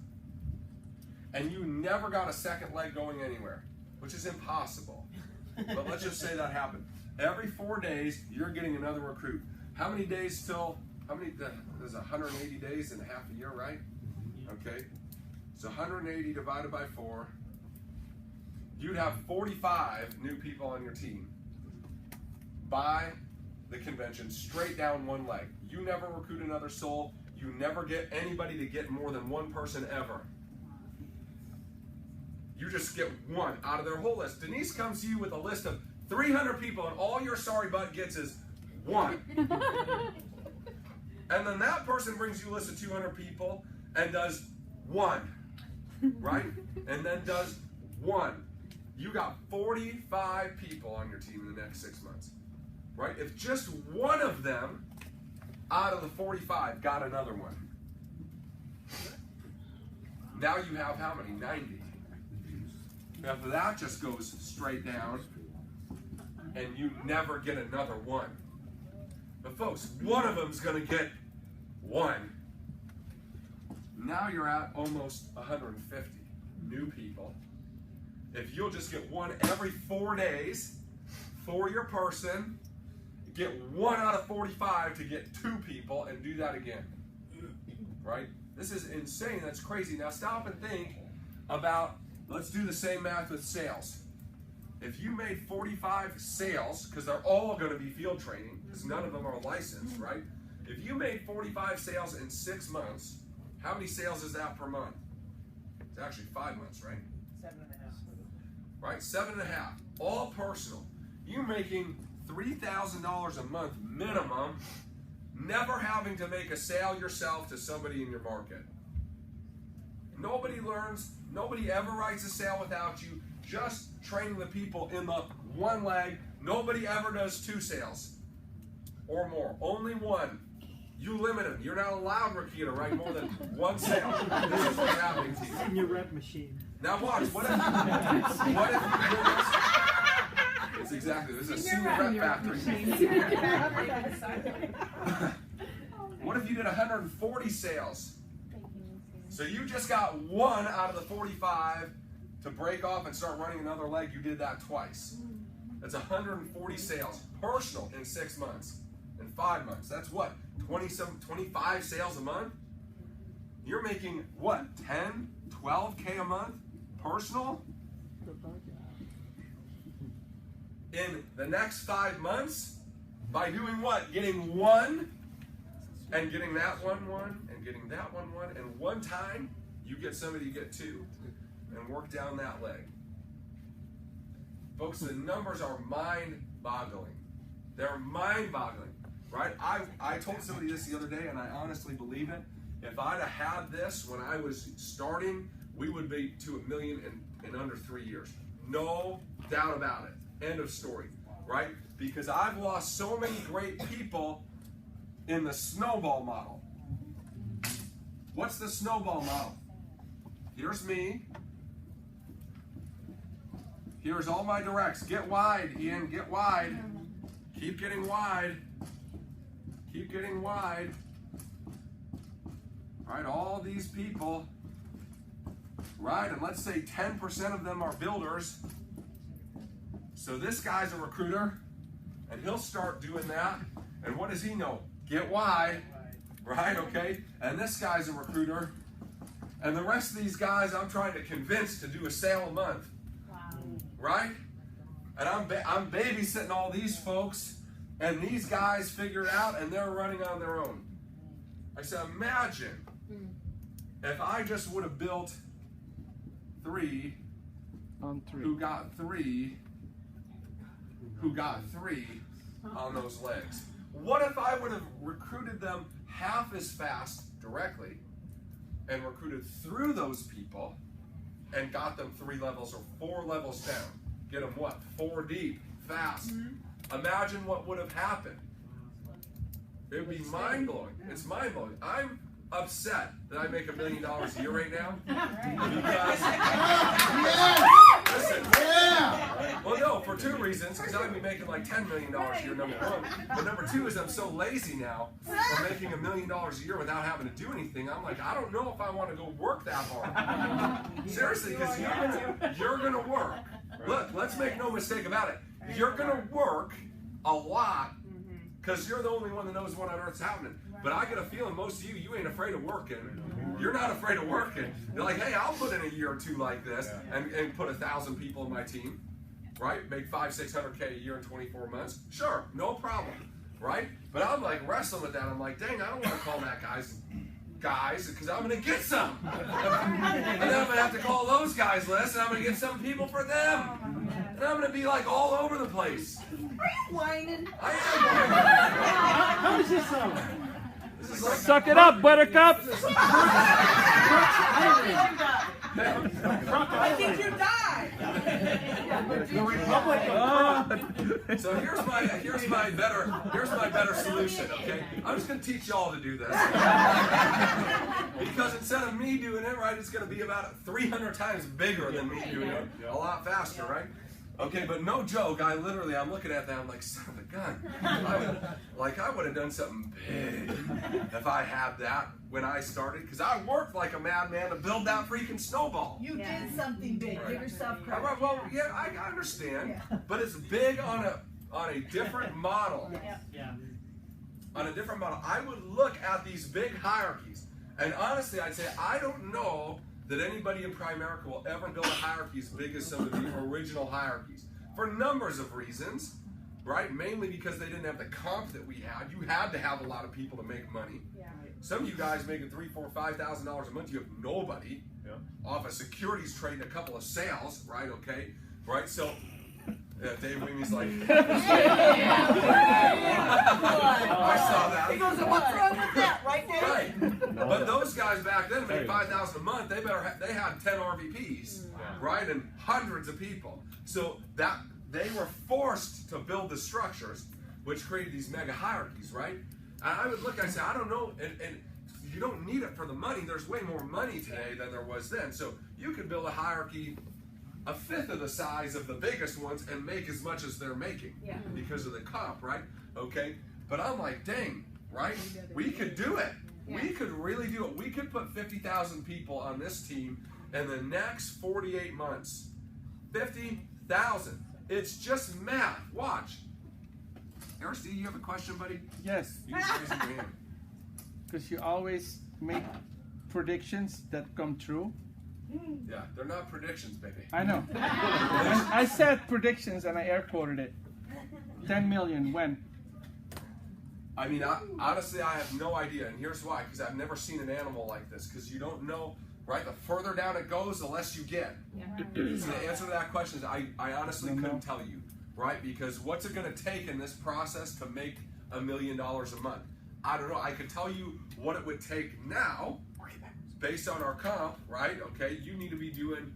and you never got a second leg going anywhere, which is impossible. But let's just say that happened. Every 4 days, you're getting another recruit. How many days till, there's 180 days in half a year, right? Okay, so 180 divided by 4, you'd have 45 new people on your team by the convention, straight down 1 leg. You never recruit another soul. You never get anybody to get more than 1 person ever. You just get 1 out of their whole list. Denise comes to you with a list of 300 people, and all your sorry butt gets is 1. And then that person brings you a list of 200 people and does 1, right? And then does 1. You got 45 people on your team in the next 6 months, right? If just 1 of them out of the 45 got another one, now you have how many? 90. After that just goes straight down, and you never get another 1. But folks, 1 of them's going to get 1. Now you're at almost 150 new people. If you'll just get 1 every 4 days for your person, get 1 out of 45 to get 2 people, and do that again. Right? This is insane. That's crazy. Now stop and think about, let's do the same math with sales. If you made 45 sales, because they're all going to be field training, because none of them are licensed, right? If you made 45 sales in 6 months, how many sales is that per month? It's actually 5 months, right? 7.5. Right, 7.5. All personal. You making $3,000 a month minimum, never having to make a sale yourself to somebody in your market. Nobody learns, nobody ever writes a sale without you, just training the people in the one leg. Nobody ever does 2 sales or more, only 1. You limit them. You're not allowed, Rakita, to write more than 1 sale. This is what's happening to you. In your rep machine. Now watch, what if you do this? It's exactly, this is a senior rep factory. What if you did 140 sales? So you just got 1 out of the 45 to break off and start running another leg. You did that twice. That's 140 sales, personal, in 6 months. In 5 months, that's what? 25 sales a month? You're making what? 10, 12K a month? Personal? In the next 5 months, by doing what? Getting 1 and getting that one and getting that one, and one time you get somebody to get 2 and work down that leg. Folks, the numbers are mind-boggling. They're mind-boggling, right? I told somebody this the other day, and I honestly believe it. If I'd have had this when I was starting, we would be to $1 million in under 3 years. No doubt about it. End of story, right? Because I've lost so many great people in the snowball model. What's the snowball model? Here's me. Here's all my directs. Get wide, Ian, get wide. Keep getting wide. Keep getting wide. All right, all these people, right? And let's say 10% of them are builders. So this guy's a recruiter, and he'll start doing that. And what does he know? Get wide, right? Okay. And this guy's a recruiter, and the rest of these guys I'm trying to convince to do a sale a month. Wow. Right? And I'm babysitting all these folks, and these guys figure it out, and they're running on their own. I said, imagine if I just would have built 3 On 3. who got 3 on those legs. What if I would have recruited them half as fast directly and recruited through those people and got them 3 levels or 4 levels down? Get them what? 4 deep, fast. Imagine what would have happened. It would be mind-blowing. It's mind-blowing. I'm upset that I make $1 million a year right now. Because, listen, well, no, for 2 reasons. Because I'd be making like $10 million a year, number 1. But number 2 is I'm so lazy now for making $1 million a year without having to do anything. I'm like, I don't know if I want to go work that hard. Seriously, because you're gonna work. Look, let's make no mistake about it. You're gonna work a lot because you're the only one that knows what on earth's happening. But I get a feeling most of you ain't afraid of working. You're not afraid of working. You're like, hey, I'll put in a year or 2 like this and put 1,000 people in my team, right? Make 500-600K a year in 24 months. Sure, no problem, right? But I'm like wrestling with that. I'm like, dang, I don't want to call that guys, because I'm going to get some. And then I'm going to have to call those guys list, and I'm going to get some people for them. And I'm going to be like all over the place. Are you whining? I am. How does this sound? This is like, Suck it up, Buttercup! I think you died. The Republic. so here's my better solution, okay? I'm just gonna teach y'all to do this. Because instead of me doing it, right, it's gonna be about 300 times bigger than me doing it. A lot faster, right? Okay, but no joke, I'm looking at that, I'm like, son of a gun. I would have done something big if I had that when I started, because I worked like a madman to build that freaking snowball. You did something big. Give yourself credit. Well, yeah, I understand, but it's big on a different model. Yeah. On a different model. I would look at these big hierarchies, and honestly, I'd say, I don't know that anybody in Primerica will ever build a hierarchy as big as some of the original hierarchies. For numbers of reasons. right? Mainly because they didn't have the comp that we had. You had to have a lot of people to make money. Yeah. Some of you guys making $3,000, $4,000, $5,000 a month, you have nobody off a securities trade and a couple of sales, right? Okay, right? So Dave Wingie's like, I saw that. He goes, what's wrong with that, right, Dave? Right. But those guys back then made $5,000 a month. They had 10 RVPs, right, and hundreds of people. So that they were forced to build the structures, which created these mega hierarchies, right? And I would look, I say, I don't know, and you don't need it for the money. There's way more money today than there was then. So you could build a hierarchy a fifth of the size of the biggest ones and make as much as they're making because of the comp, right? Okay, but I'm like, dang, right? We could do it. We could really do it. We could put 50,000 people on this team in the next 48 months. 50,000. It's just math. Watch. Aristi, you have a question, buddy? Yes, You just raise your hand. because you always make predictions that come true. Yeah, they're not predictions, baby. I know. I said predictions and I air quoted it. 10 million, when? I mean, honestly, I have no idea, and here's why, because I've never seen an animal like this, because you don't know, right? The further down it goes, the less you get. So the answer to that question is I honestly couldn't tell you, right? Because what's it going to take in this process to make $1 million a month? I don't know. I could tell you what it would take now, based on our comp, right? Okay, you need to be doing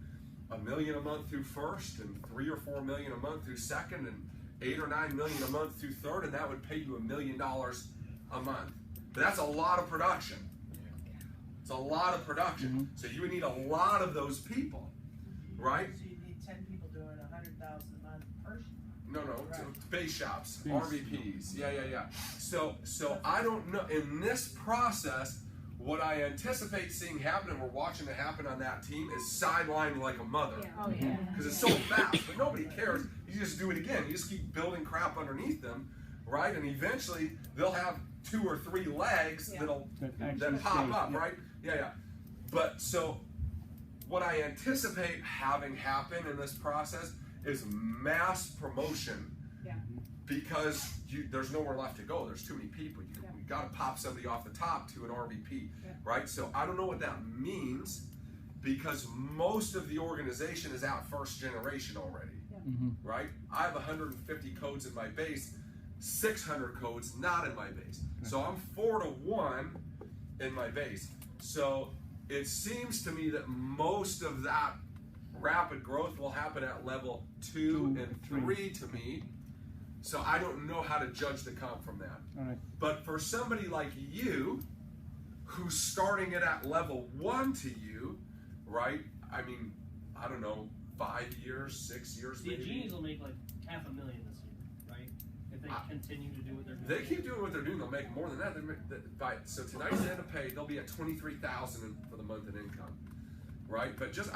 $1 million a month through first, and $3 or $4 million a month through second, and $8 or $9 million a month through third, and that would pay you $1 million a month. But that's a lot of production. It's a lot of production. So you would need a lot of those people, right? So you need 10 people doing 100,000 a month per. No, Right. base shops, RVPs, yeah. So I don't know, in this process, what I anticipate seeing happen, and we're watching it happen on that team, is sidelined like a mother. Oh, yeah. Because it's so fast, but nobody cares. You just do it again. You just keep building crap underneath them, right? And eventually, they'll have 2 or 3 legs that'll then pop up, right? Yeah. But so, what I anticipate having happen in this process is mass promotion. Because there's nowhere left to go. There's too many people. You got to pop somebody off the top to an RVP, right? So I don't know what that means, because most of the organization is out first generation already, right? I have 150 codes in my base, 600 codes not in my base. So I'm 4 to 1 in my base. So it seems to me that most of that rapid growth will happen at level 2 and 3 to me. So I don't know how to judge the comp from that. All right. But for somebody like you, who's starting it at level 1 to you, right? I mean, I don't know, 5 years, 6 years The maybe. Genies will make like $500,000 this year, right? If they continue to do what they're doing. They keep doing what they're doing, they'll make more than that. So tonight's end of pay, they'll be at $23,000 for the month in income, right? But just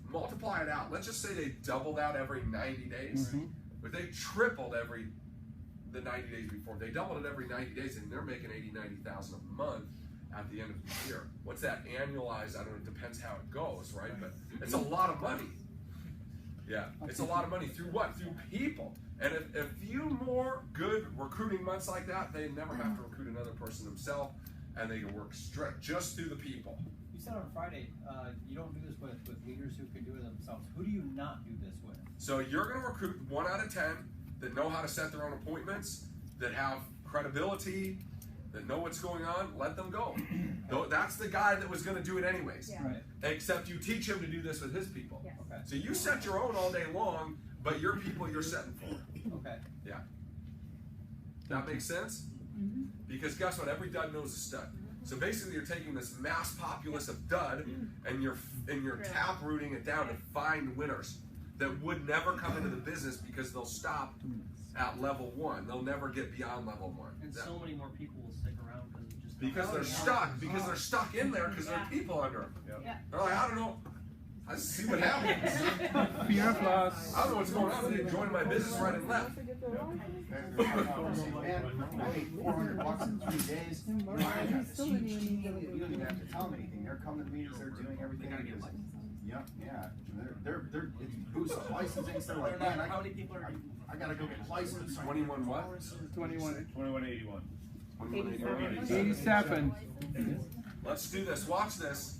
multiply it out. Let's just say they double that every 90 days. But they tripled the 90 days before. They doubled it every 90 days, and they're making $80,000, $90,000 a month at the end of the year. What's that annualized? I don't know. It depends how it goes, right? But it's a lot of money. Yeah, it's a lot of money. Through what? Through people. And if a few more good recruiting months like that, they never have to recruit another person themselves, and they can work straight just through the people. You said on Friday, you don't do this with leaders who can do it themselves. Who do you not do this with? So you're going to recruit 1 out of 10 that know how to set their own appointments, that have credibility, that know what's going on. Let them go. That's the guy that was going to do it anyways. Right. Except you teach him to do this with his people. Okay. So you set your own all day long, but your people you're setting for. Okay. Yeah. That makes sense? Because guess what? Every dud knows a stud. So basically, you're taking this mass populace of dud, and you're tap rooting it down to find winners that would never come into the business because they'll stop at level 1. They'll never get beyond level 1. And so many more people will stick around Because they're stuck. Because they're stuck in there because there are people under them. They're like, I don't know. I see what happens. Fear of loss. I don't know what's going on. They joined my business right and left. Man, I made $400 in 3 days. I got this huge team. You don't even have to tell them anything. They're coming to meetings. They're doing everything. Yeah. They're it's boosts licensing. So they're like, man, how many people are I gotta go get licensed. 21 what? 21. 2181. 2181. 87. Let's do this. Watch this.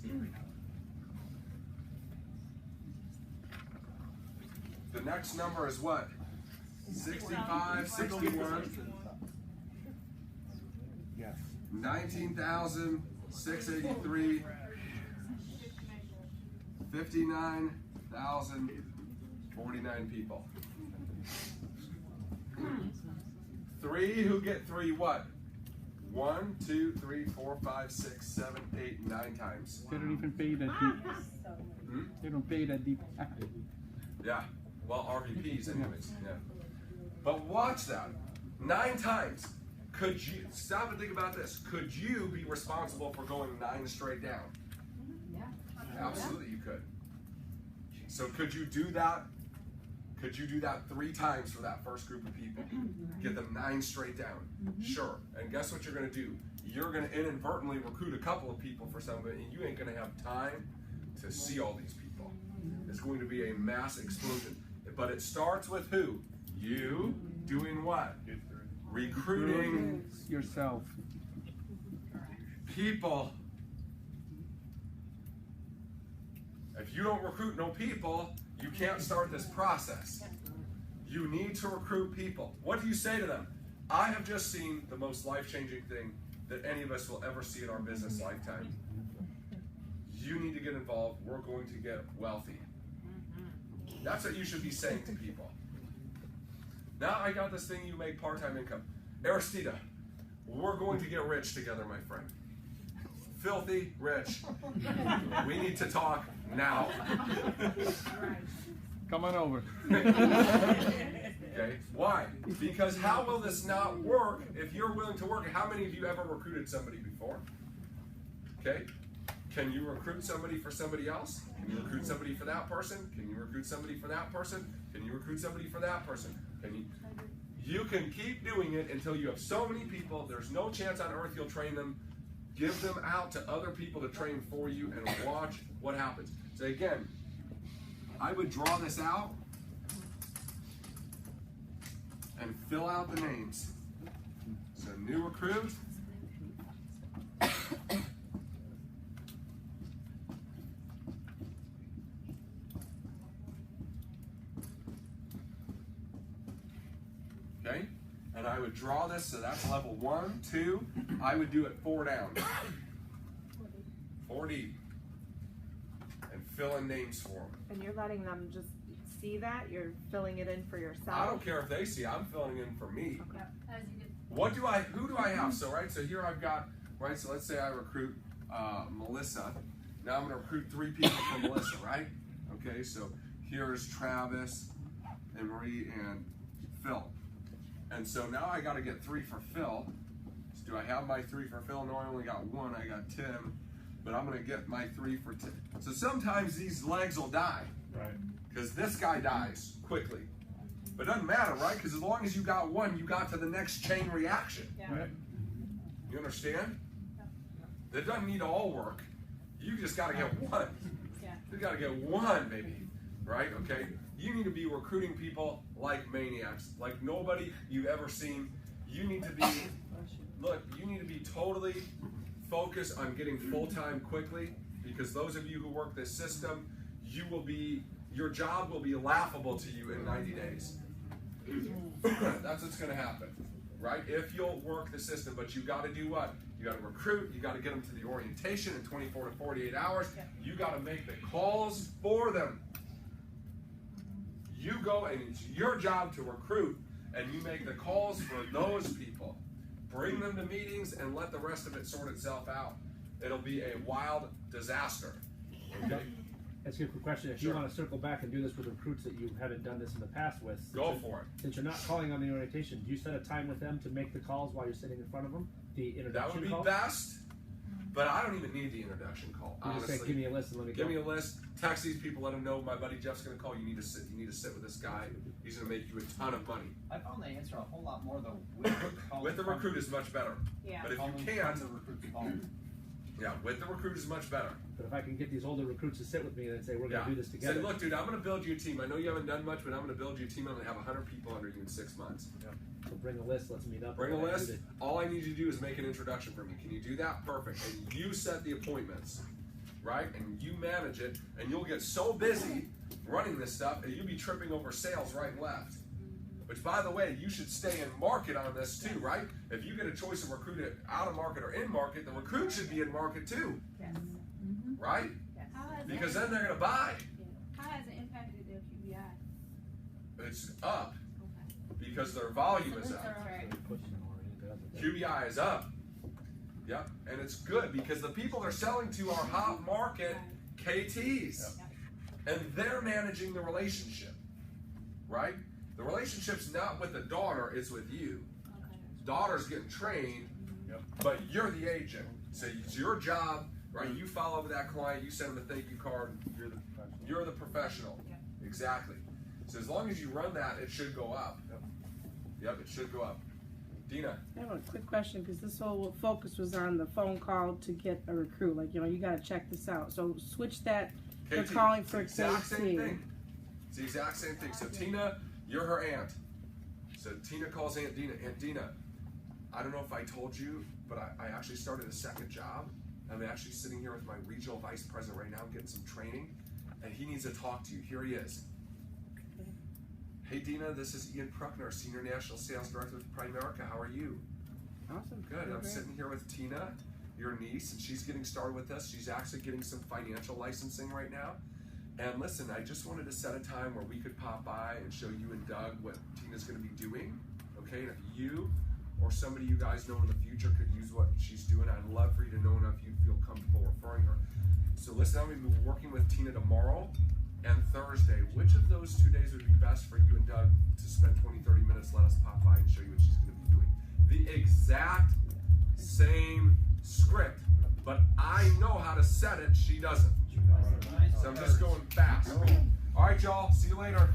The next number is what? 65, 61. Yes. 19,683. 59,049 people. 3 who get 3 what? 1, 2, 3, 4, 5, 6, 7, 8, 9 times. They don't even pay that deep. They don't pay that deep. Yeah. Well, RVPs anyways. Yeah. But watch that. 9 times. Could you stop and think about this? Could you be responsible for going 9 straight down? Absolutely, you could. So could you do that? Could you do that 3 times for that first group of people? Get them 9 straight down. Sure. And guess what you're going to do? You're going to inadvertently recruit a couple of people for somebody, and you ain't going to have time to see all these people. It's going to be a mass explosion. But it starts with who? You doing what? Recruiting yourself. people. If you don't recruit no people, you can't start this process. You need to recruit people. What do you say to them? I have just seen the most life-changing thing that any of us will ever see in our business lifetime. You need to get involved. We're going to get wealthy. That's what you should be saying to people. Now I got this thing you make part-time income. Aristida, we're going to get rich together, my friend. Filthy rich. We need to talk now. Come on over. Okay, why? Because how will this not work if you're willing to work? How many of you ever recruited somebody before? Okay, can you recruit somebody for somebody else? Can you recruit somebody for that person? Can you recruit somebody for that person? Can you recruit somebody for that person? You can keep doing it until you have so many people, there's no chance on earth you'll train them. Give them out to other people to train for you and watch what happens. So again, I would draw this out and fill out the names. So new recruit. Okay, and I would draw this, so that's level 1, 2. I would do it 4 down. 4 deep. And fill in names for them. And you're letting them just see that? You're filling it in for yourself? I don't care if they see, I'm filling in for me. Okay. Who do I have? So, right, so here I've got, right, so let's say I recruit Melissa. Now I'm going to recruit 3 people for Melissa, right? Okay, so here's Travis and Marie and Phil. And so now I got to get 3 for Phil. So do I have my 3 for Phil? No, I only got 1. I got Tim. But I'm going to get my 3 for Tim. So sometimes these legs will die. Right. Because this guy dies quickly. But it doesn't matter, right? Because as long as you got 1, you got to the next chain reaction. Yeah. Right. You understand? It doesn't need to all work. You just got to get 1. Yeah. You got to get 1, baby. Right? Okay? You need to be recruiting people like maniacs, like nobody you've ever seen. You need to be, look, you need to be totally focused on getting full-time quickly, because those of you who work this system, your job will be laughable to you in 90 days. That's what's going to happen, right? If you'll work the system, but you got to do what? You got to recruit, you got to get them to the orientation in 24 to 48 hours. You got to make the calls for them. You go and it's your job to recruit, and you make the calls for those people. Bring them to meetings and let the rest of it sort itself out. It'll be a wild disaster. Okay? That's a good question. If Sure. you want to circle back and do this with recruits that you haven't done this in the past with, Go for it. Since you're not calling on the orientation, do you set a time with them to make the calls while you're sitting in front of them? The That introduction would be call? best, but I don't even need the introduction call. You just say, Honestly, give me a list and let me give go. me a list. Text these people. Let them know my buddy Jeff's going to call. You need to sit. You need to sit with this guy. He's going to make you a ton of money. I found they answer a whole lot more though with the call With the from- recruit is much better. Yeah. But if calling you from can't, the recruit's phone. Yeah, with the recruit is much better. But if I can get these older recruits to sit with me and say, we're going to do this together. Say, look, dude, I'm going to build you a team. I know you haven't done much, but I'm going to build you a team. I'm going to have 100 people under you in 6 months. So bring a list, let's meet up. Bring a list. All I need you to do is make an introduction for me. Can you do that? Perfect. And you set the appointments, right? And you manage it, and you'll get so busy running this stuff that you'll be tripping over sales right and left. Which, by the way, you should stay in market on this too, right? If you get a choice of recruit it out of market or in market, the recruit should be in market too, Yes. right? Yes. Because then they're going to buy. How has it impacted their QBI? It's up because their volume is up. QBI is up. Yep, and it's good because the people they're selling to are hot market KTs, and they're managing the relationship, right? The relationship's not with the daughter, it's with you. Daughter's getting trained, but you're the agent. So it's your job, right? You follow up with that client, you send them a thank you card, you're the professional. Exactly. So as long as you run that, it should go up. Yep, it should go up. Dina. I have a quick question because this whole focus was on the phone call to get a recruit. Like, you know, you got to check this out. So switch that. They're calling for it's the exact same KT. thing. It's the exact same thing. So Tina, you're her aunt. So Tina calls Aunt Dina. Aunt Dina, I don't know if I told you, but I actually started a second job. I'm actually sitting here with my regional vice president right now getting some training, and he needs to talk to you. Here he is. Hey Dina, this is Ian Pruckner, Senior National Sales Director with Primerica. How are you? Awesome. Good. I'm sitting here with Tina, your niece, and she's getting started with us. She's actually getting some financial licensing right now. And listen, I just wanted to set a time where we could pop by and show you and Doug what Tina's going to be doing. Okay, and if you or somebody you guys know in the future could use what she's doing, I'd love for you to know enough you'd feel comfortable referring her. So listen, I'm going to be working with Tina tomorrow and Thursday. Which of those 2 days would be best for you and Doug to spend 20-30 minutes, let us pop by and show you what she's going to be doing? The exact same script, but I know how to set it, she doesn't. So I'm just going fast. All right, y'all, see you later.